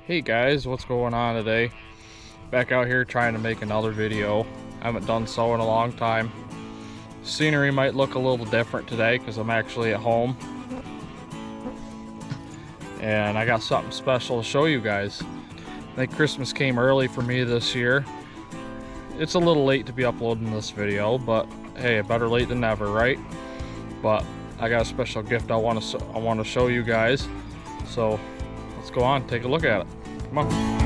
Hey guys, what's going on today? Back out here trying to make another video. I haven't done so in a long time. Scenery might look a little different today because I'm actually at home. And I got something special to show you guys. I think Christmas came early for me this year. It's a little late to be uploading this video, but hey, better late than never, right? But I got a special gift I want to show you guys. So let's go on, take a look at it. Come on.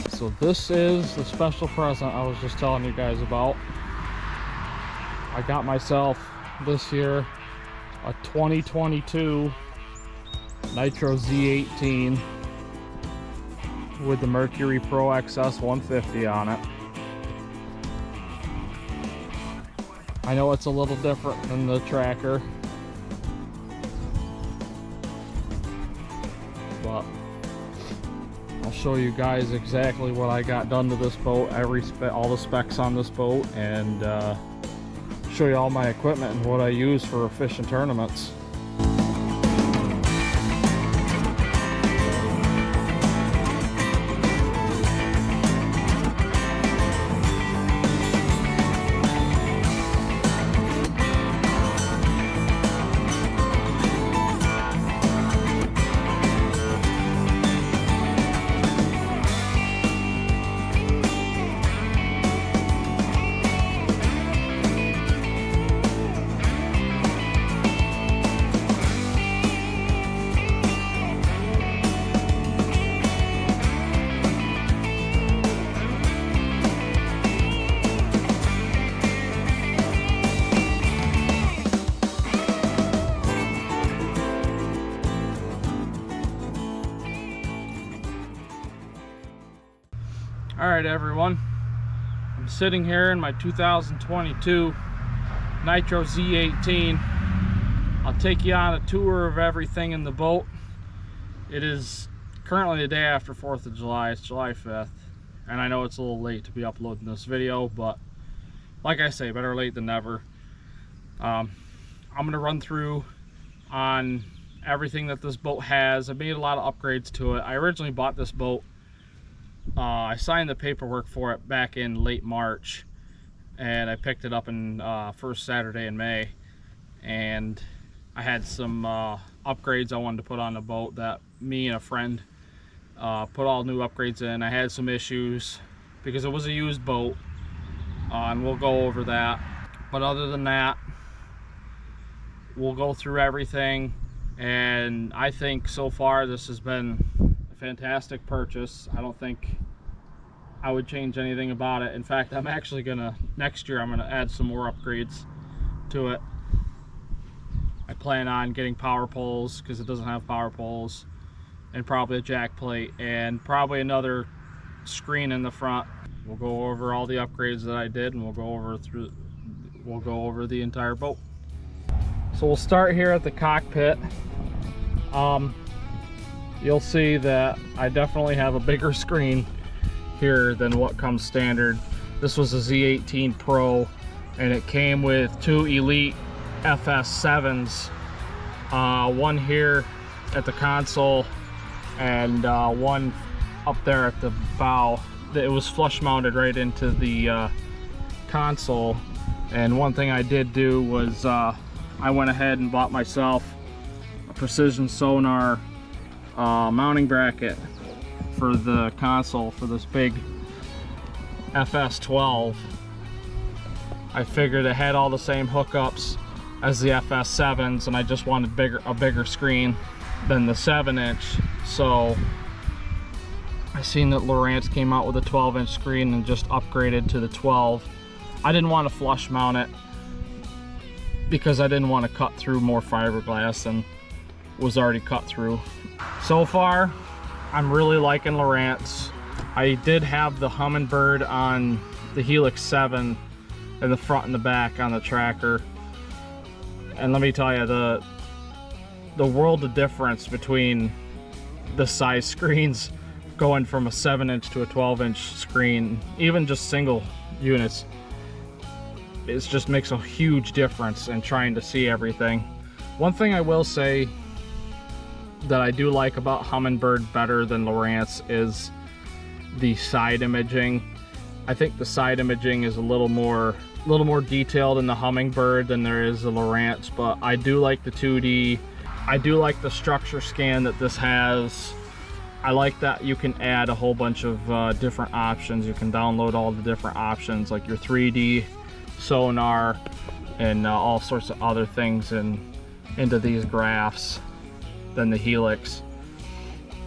So this is the special present I was just telling you guys about. I got myself this year a 2022 Nitro Z18 with the Mercury Pro XS 150 on it. I know it's a little different than the tracker, but I'll show you guys exactly what I got done to this boat, all the specs on this boat, and show you all my equipment and what I use for fishing tournaments. Alright everyone, I'm sitting here in my 2022 Nitro Z18. I'll take you on a tour of everything in the boat. It is currently the day after 4th of July, it's July 5th, and I know it's a little late to be uploading this video, but like I say, better late than never. I'm going to run through on everything that this boat has. I made a lot of upgrades to it. I originally bought this boat, I signed the paperwork for it back in late March, and I picked it up in first Saturday in May, and I had some upgrades I wanted to put on the boat that me and a friend put all new upgrades in. I had some issues because it was a used boat, and we'll go over that. But other than that, we'll go through everything, and I think so far this has been fantastic purchase. I don't think I would change anything about it. In fact, I'm actually gonna, next year I'm gonna add some more upgrades to it. I plan on getting power poles because it doesn't have power poles, and probably a jack plate, and probably another screen in the front. We'll go over all the upgrades that I did, and we'll go over the entire boat. So we'll start here at the cockpit. You'll see that I definitely have a bigger screen here than what comes standard. This was a Z18 Pro, and it came with two Elite FS7s, one here at the console and one up there at the bow. It was flush mounted right into the console. And one thing I did do was I went ahead and bought myself a precision sonar mounting bracket for the console for this big FS12. I figured it had all the same hookups as the FS7s, and I just wanted a bigger screen than the 7-inch. So I seen that Lowrance came out with a 12-inch screen and just upgraded to the 12. I didn't want to flush mount it because I didn't want to cut through more fiberglass than was already cut through. So far, I'm really liking Lowrance. I did have the Humminbird on the Helix 7 in the front and the back on the tracker. And let me tell you, the world of difference between the size screens going from a 7-inch to a 12-inch screen, even just single units, it just makes a huge difference in trying to see everything. One thing I will say that I do like about Humminbird better than Lowrance is the side imaging. I think the side imaging is a little more detailed in the Humminbird than there is the Lowrance, but I do like the 2D. I do like the structure scan that this has. I like that you can add a whole bunch of different options. You can download all the different options, like your 3D sonar and all sorts of other things into these graphs than the Helix.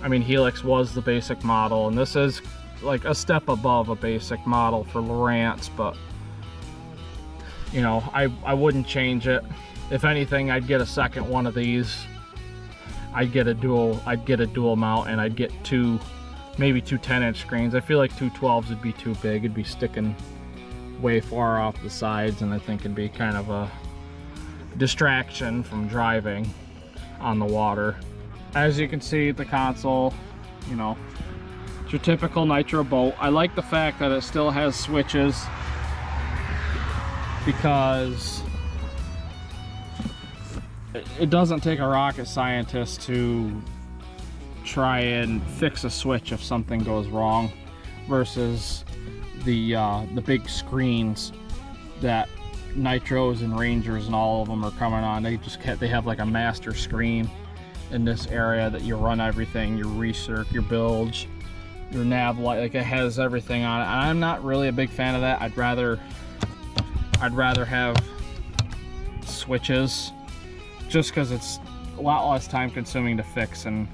I mean, Helix was the basic model, and this is like a step above a basic model for Lowrance, but you know, I wouldn't change it. If anything, I'd get a second one of these. I'd get a dual mount, and I'd get maybe two 10-inch screens. I feel like two 12s would be too big. It'd be sticking way far off the sides, and I think it'd be kind of a distraction from driving on the water. As you can see, the console, you know, it's your typical Nitro boat. I like the fact that it still has switches, because it doesn't take a rocket scientist to try and fix a switch if something goes wrong, versus the big screens that Nitros and Rangers and all of them are coming on. They have like a master screen in this area that you run everything, your recirc, your bilge, your nav light, like it has everything on it. And I'm not really a big fan of that. I'd rather have switches, just because it's a lot less time consuming to fix and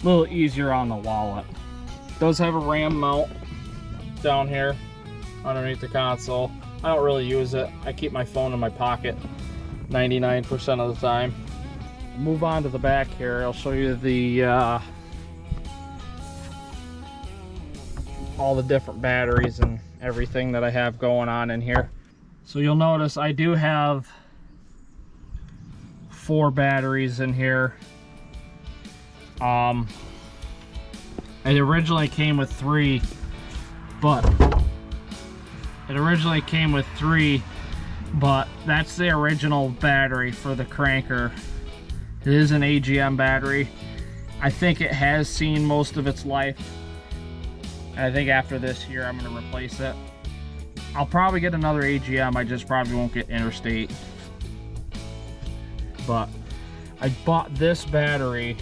a little easier on the wallet. It does have a RAM mount down here underneath the console. I don't really use it. I keep my phone in my pocket 99% of the time. Move on to the back here. I'll show you the all the different batteries and everything that I have going on in here. So you'll notice I do have 4 batteries in here. It originally came with 3, but that's the original battery for the cranker. It is an AGM battery. I think it has seen most of its life. I think after this year I'm going to replace it. I'll probably get another AGM, I just probably won't get Interstate. But I bought this battery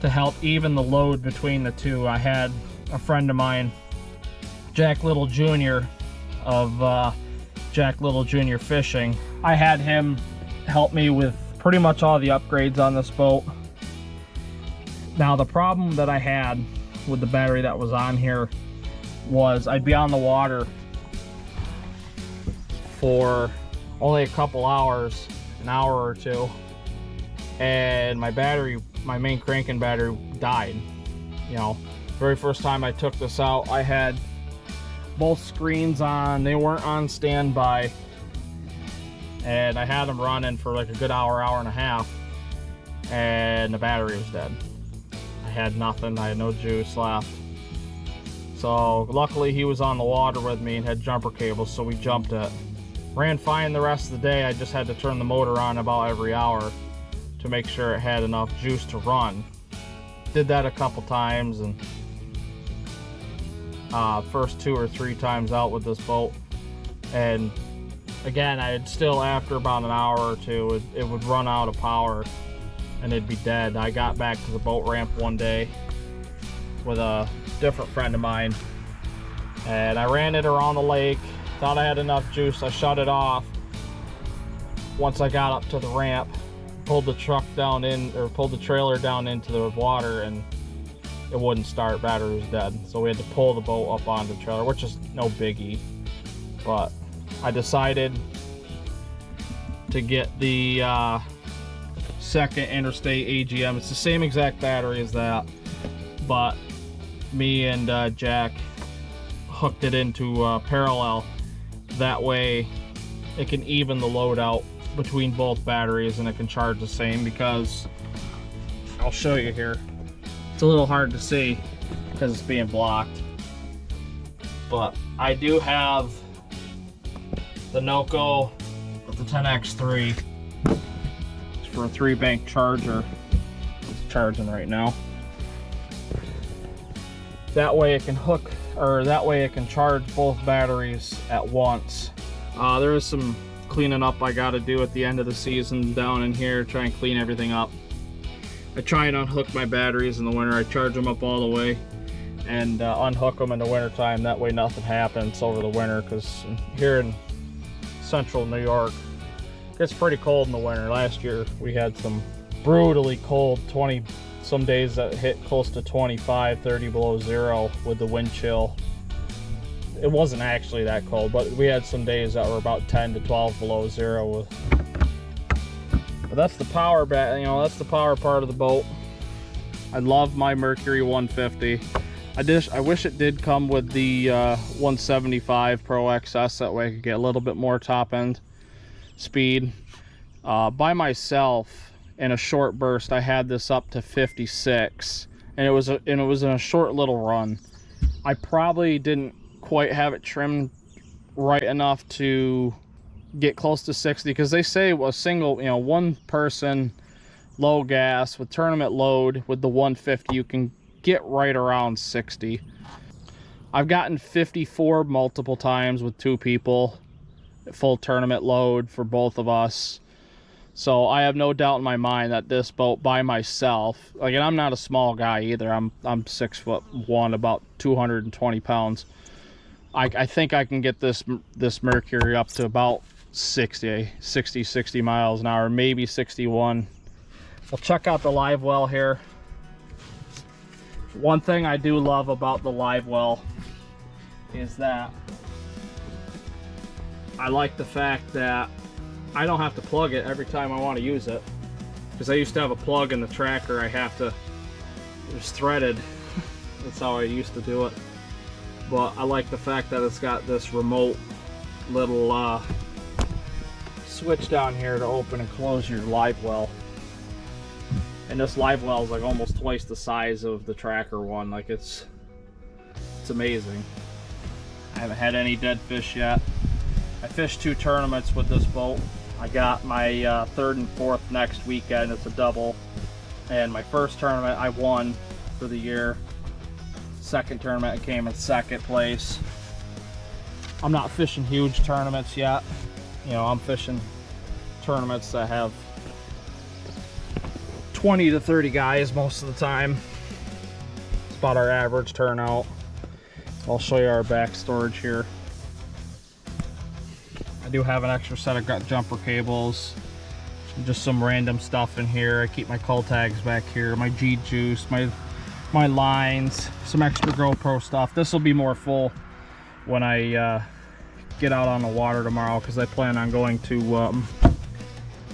to help even the load between the two. I had a friend of mine, Jack Little Jr. of Jack Little Jr. Fishing. I had him help me with pretty much all the upgrades on this boat. Now the problem that I had with the battery that was on here was I'd be on the water for only a couple hours, an hour or two, and my main cranking battery died. You know, very first time I took this out, I had both screens on. They weren't on standby, and I had them running for like a good hour and a half, and the battery was dead. I had nothing. I had no juice left. So luckily he was on the water with me and had jumper cables, so we jumped it. Ran fine the rest of the day. I just had to turn the motor on about every hour to make sure it had enough juice to run. Did that a couple times, and first 2 or 3 times out with this boat, and again, I'd still, after about an hour or two, it would run out of power and it'd be dead. I got back to the boat ramp one day with a different friend of mine, and I ran it around the lake, thought I had enough juice. I shut it off, once I got up to the ramp, pulled the truck down in, or pulled the trailer down into the water, and it wouldn't start. Battery was dead. So we had to pull the boat up onto the trailer, which is no biggie. But I decided to get the second Interstate AGM. It's the same exact battery as that, but me and Jack hooked it into parallel. That way it can even the load out between both batteries and it can charge the same, because I'll show you here. It's a little hard to see because it's being blocked, but I do have the Noco with the 10X3. It's for a 3-bank charger. It's charging right now. That way it can hook, or that way it can charge both batteries at once. There is some cleaning up I got to do at the end of the season down in here, try and clean everything up. I try and unhook my batteries in the winter. I charge them up all the way and unhook them in the winter time. That way nothing happens over the winter, because here in central New York it gets pretty cold in the winter. Last year we had some brutally cold, some days that hit close to 25, 30 below zero with the wind chill. It wasn't actually that cold, but we had some days that were about 10 to 12 below zero. But that's the power that's the power part of the boat. I love my Mercury 150. I wish it did come with the 175 Pro XS, that way I could get a little bit more top end speed. By myself, in a short burst, I had this up to 56, and it was in a short little run. I probably didn't quite have it trimmed right enough to get close to 60, because they say a single, one person low gas with tournament load with the 150, you can get right around 60. I've gotten 54 multiple times with 2 people, full tournament load for both of us. So I have no doubt in my mind that this boat by myself, and I'm not a small guy either. I'm 6'1", about 220 pounds. I think I can get this Mercury up to about 60 miles an hour, maybe 61. We'll check out the Livewell here. One thing I do love about the Livewell is that I like the fact that I don't have to plug it every time I want to use it, because I used to have a plug in the tracker. I have to, it's threaded. That's how I used to do it. But I like the fact that it's got this remote little switch down here to open and close your Livewell. And this Livewell is like almost twice the size of the tracker one. Like it's amazing. I haven't had any dead fish yet. I fished 2 tournaments with this boat. I got my 3rd and 4th next weekend. It's a double. And my first tournament I won for the year. Second tournament I came in 2nd place. I'm not fishing huge tournaments yet. I'm fishing tournaments that have 20 to 30 guys most of the time. It's about our average turnout. I'll show you our back storage here. I do have an extra set of jumper cables, just some random stuff in here. I keep my cull tags back here, my G juice, my lines, some extra GoPro stuff. This will be more full when I get out on the water tomorrow, because I plan on going to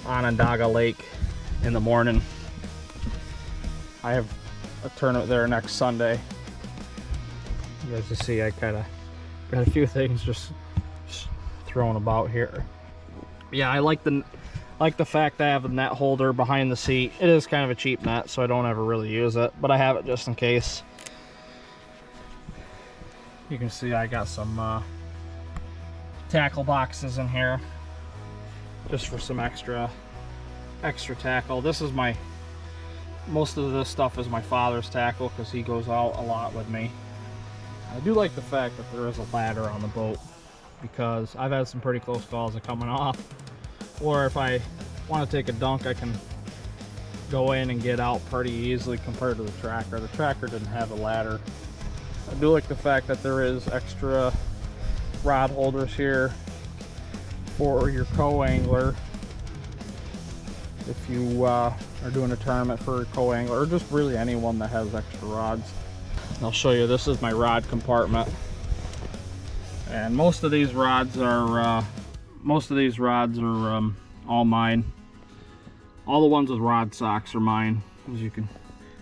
Onondaga Lake in the morning. I have a tournament there next Sunday. You guys can see I kind of got a few things just thrown about here. Yeah, I like the fact that I have a net holder behind the seat. It is kind of a cheap net, so I don't ever really use it, but I have it just in case. You can see I got some tackle boxes in here just for some extra tackle. This is most of this stuff is my father's tackle, because he goes out a lot with me. I do like the fact that there is a ladder on the boat, because I've had some pretty close calls of coming off, or if I want to take a dunk, I can go in and get out pretty easily compared to the tracker. The tracker didn't have a ladder. I do like the fact that there is extra rod holders here for your co-angler. if you are doing a tournament for a co-angler, or just really anyone that has extra rods. I'll show you, this is my rod compartment. And most of these rods are all mine. All the ones with rod socks are mine, as you can,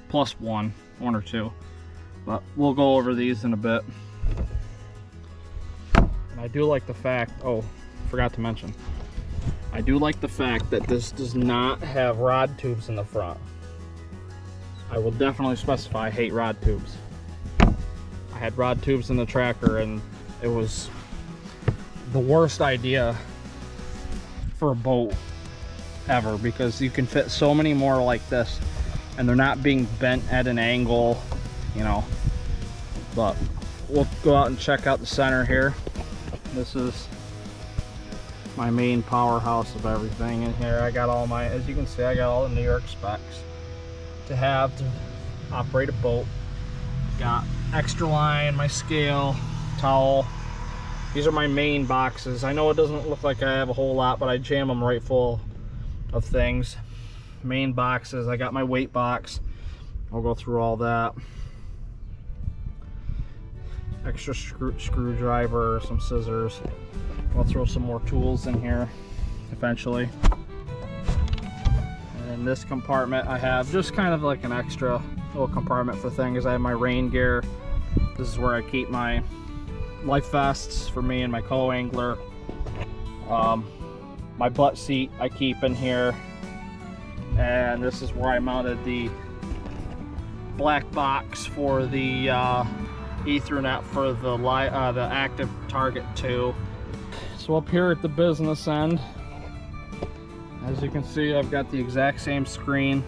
plus one or two. But we'll go over these in a bit. And I do like the fact, oh, forgot to mention, I do like the fact that this does not have rod tubes in the front. I will definitely specify I hate rod tubes. I had rod tubes in the tracker and it was the worst idea for a boat ever, because you can fit so many more like this and they're not being bent at an angle, you know. But we'll go out and check out the center here. This is my main powerhouse of everything in here. I got all my, as you can see, I got all the New York specs to have to operate a boat. Got extra line, my scale, towel. These are my main boxes. I know it doesn't look like I have a whole lot, but I jam them right full of things. Main boxes, I got my weight box. I'll go through all that. Extra screwdriver, some scissors. I'll throw some more tools in here eventually. And in this compartment I have just kind of like an extra little compartment for things. I have my rain gear. This is where I keep my life vests for me and my co-angler. My butt seat I keep in here. And this is where I mounted the black box for the Ethernet for the active Target 2. So up here at the business end, as you can see, I've got the exact same screen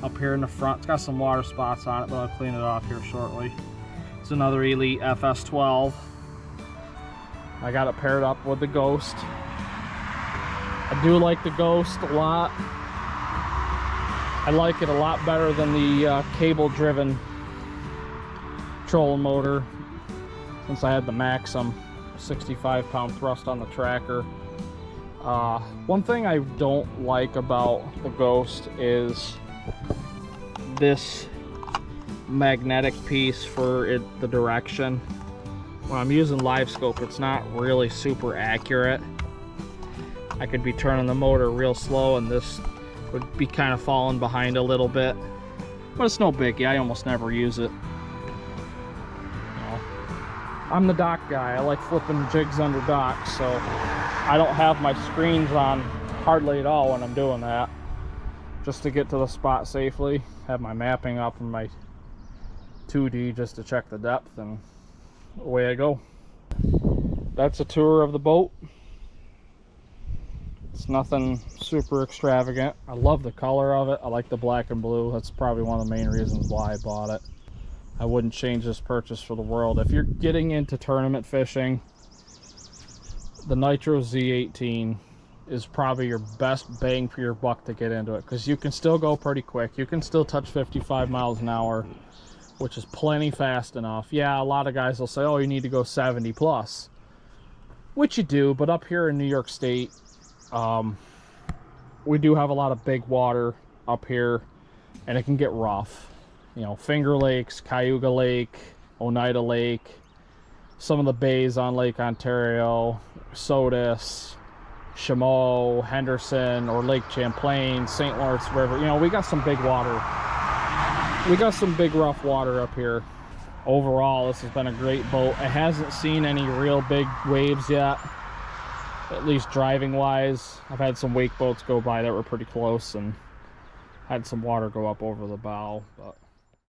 up here in the front. It's got some water spots on it, but I'll clean it off here shortly. It's another Elite FS12. I got it paired up with the Ghost. I do like the Ghost a lot. I like it a lot better than the cable-driven trolling motor, since I had the Maxim 65-pound thrust on the tracker. One thing I don't like about the Ghost is this magnetic piece for the direction. When I'm using live scope, it's not really super accurate. I could be turning the motor real slow and this would be kind of falling behind a little bit, but it's no biggie. I almost never use it. I'm the dock guy. I like flipping jigs under docks, so I don't have my screens on hardly at all when I'm doing that, just to get to the spot safely. Have my mapping up in my 2D just to check the depth, and away I go. That's a tour of the boat. It's nothing super extravagant. I love the color of it. I like the black and blue. That's probably one of the main reasons why I bought it. I wouldn't change this purchase for the world. If you're getting into tournament fishing, the Nitro Z18 is probably your best bang for your buck to get into it, because you can still go pretty quick. You can still touch 55 miles an hour, which is plenty fast enough. Yeah, a lot of guys will say, oh, you need to go 70 plus, which you do, but up here in New York State, we do have a lot of big water up here, and it can get rough. You know, Finger Lakes, Cayuga Lake, Oneida Lake, some of the bays on Lake Ontario, Sodus, Chameau, Henderson, or Lake Champlain, St. Lawrence River. You know, we got some big water. We got some big rough water up here. Overall, this has been a great boat. It hasn't seen any real big waves yet, at least driving wise. I've had some wake boats go by that were pretty close and had some water go up over the bow, but